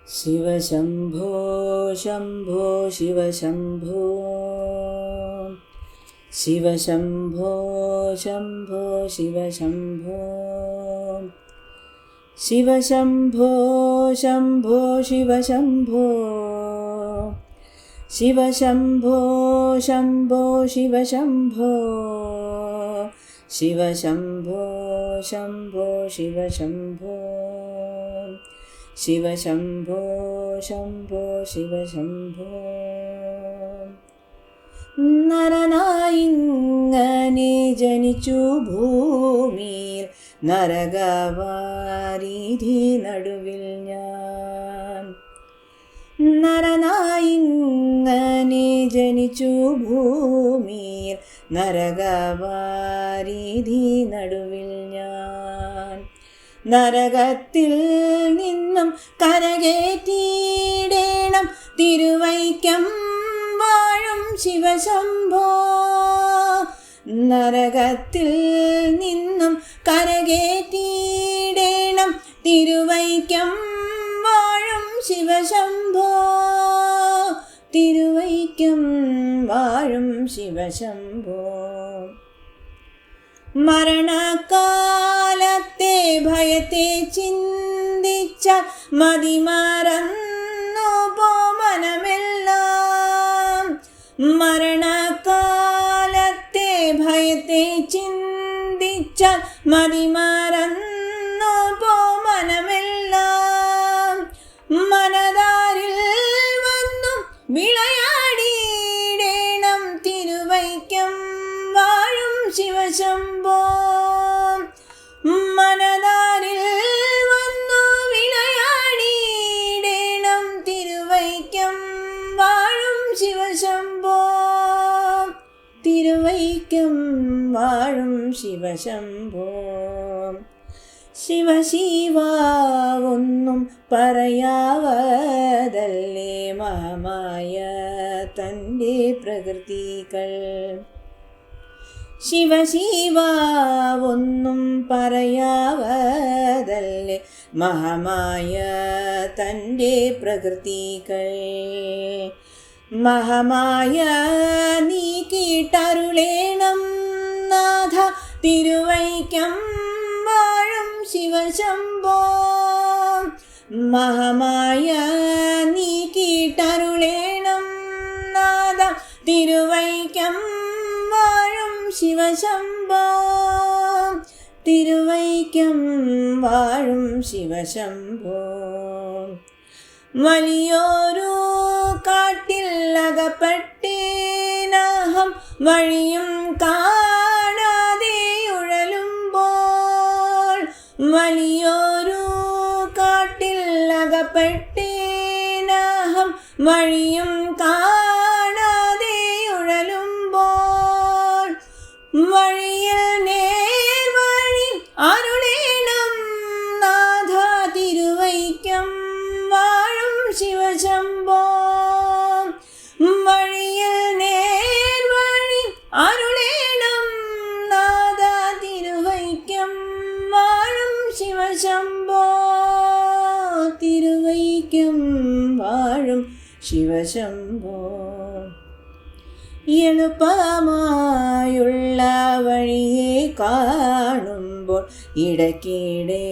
ശിവശംഭോ ശംഭോ ശിവശംഭോ ശിവശംഭോ ശംഭോ ശിവശംഭോ ശിവശംഭോ ശംഭോ ശിവശംഭോ ശിവശംഭോ ശംഭോ ശിവശംഭോ ശിവശംഭോ ശംഭോ ശിവശംഭോ ശിവശംഭോ ശംഭോ ശിവശംഭോ. നരനായിങ്ങനെ ജനിച്ചു ഭൂമിയിൽ, നരകവാരിധി നടുവിൽ ഞാൻ. നരനായിങ്ങനെ ജനിച്ചു ഭൂമിയിൽ, നരകവാരിധി നടുവിൽ ഞാൻ. നരകത്തിൽ നിന്നും കരകേറ്റിയിടേണം തിരുവൈക്കം വാഴും ശിവശംഭോ. നരകത്തിൽ നിന്നും കരകേറ്റിയിടേണം തിരുവൈക്കം വാഴും ശിവശംഭോ. തിരുവൈക്കം വാഴും ശിവശംഭോ. മരണകാലത്തെ ഭയത്തെ ചിന്തിച്ചാൽ മതിമറന്നു പോ മനമെല്ലാം. മരണകാലത്തെ ഭയത്തെ ചിന്തിച്ചാൽ മതിമറന്നു പോ മനമെല്ലാം. മനതാരിൽ വന്നു വിളയാടിയിടേണം തിരുവൈക്കം വാഴും ശിവശംഭോ. മനതാരിൽ വന്നു വിളയാടിയിടേണം തിരുവൈക്കം വാഴും ശിവശംഭോ. തിരുവൈക്കം വാഴും ശിവശംഭോ. ശിവശിവ ഒന്നും പറയാവതല്ലേ മഹാമായ തൻ്റെ പ്രകൃതികൾ. ശിവശിവ ഒന്നും പറയാവതല്ലേ മഹാമായ തൻ്റെ പ്രകൃതികൾ. മഹാമായ നീ കേട്ടരുളേണം നാഥ തിരുവൈക്കം വാഴും ശിവശംഭോ. മഹാമായ നീ കേട്ടരുളേണം നാഥ തിരുവൈക്കം വാഴും ശിവശംഭോ. തിരുവൈക്കം വാഴും ശിവശംഭോ. വലിയൊരു കാട്ടിൽ അകപ്പെട്ടേനഹം വഴിയും കാണാതെ ഉഴലുമ്പോൾ. വലിയൊരു കാട്ടിൽ അകപ്പെട്ടേനഹം വഴിയും കാണാതെ ഉഴലുമ്പോൾ. വഴിയിൽ നേർവഴി അരുളേണം നാഥ തിരുവൈക്കം വാഴും ശിവശംഭോ. വഴിയിൽ നേർവഴി അരുളേണം നാഥ തിരുവൈക്കം വാഴും ശിവശംഭോ. തിരുവൈക്കം വാഴും ശിവശംഭോ. എളുപ്പമായുള്ള വഴിയെ കാണുമ്പോൾ ഇടയ്ക്കിടെ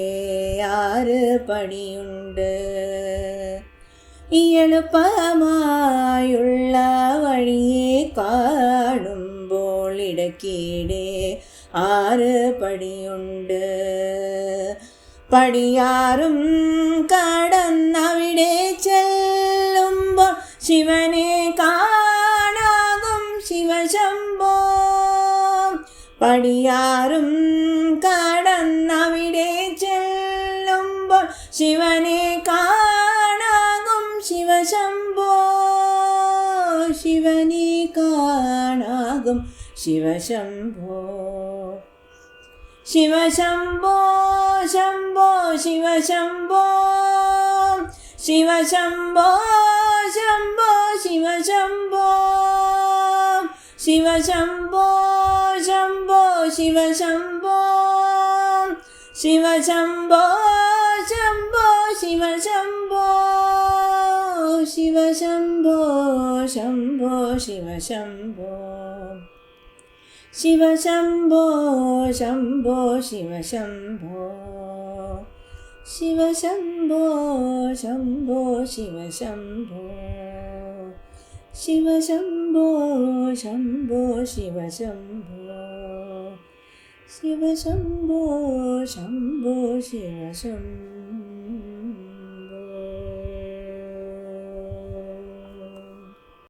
ആറ് പടിയുണ്ട്. എളുപ്പമായുള്ള വഴിയെ കാണുമ്പോൾ ഇടയ്ക്കിടെ ആറ് പടിയുണ്ട്. പടിയാറും കടന്നവിടെ ചെല്ലുമ്പോൾ ശിവനെ കാണാകും ശിവശംഭോ. പടിയാറും കടന്നവിടെ ചെല്ലുമ്പോൾ ശിവനെ കാണാകും ശിവശംഭോ. ശിവനെ കാണാകും ശിവശംഭോ. ശിവശംഭോ ശംഭോ ശിവശംഭോ. ശിവശംഭോ ശംഭോ ശിവശംഭോ. ശിവശംഭോ ശംഭോ ശിവശംഭോ. ശിവശംഭോ ശംഭോ ശിവശംഭോ. ശിവ ശംഭോ ശംഭോ ശിവ ശംഭോ ശിവ ശംഭോ ശംഭോ ശിവ ശംഭോ ശിവ ശംഭോ ശംഭോ ശിവ ശംഭോ ശിവ ശംഭോ ശംഭോ ശിവ ശംഭോ ശിവ ശംഭോ ശംഭോ ശിവ ശംഭോ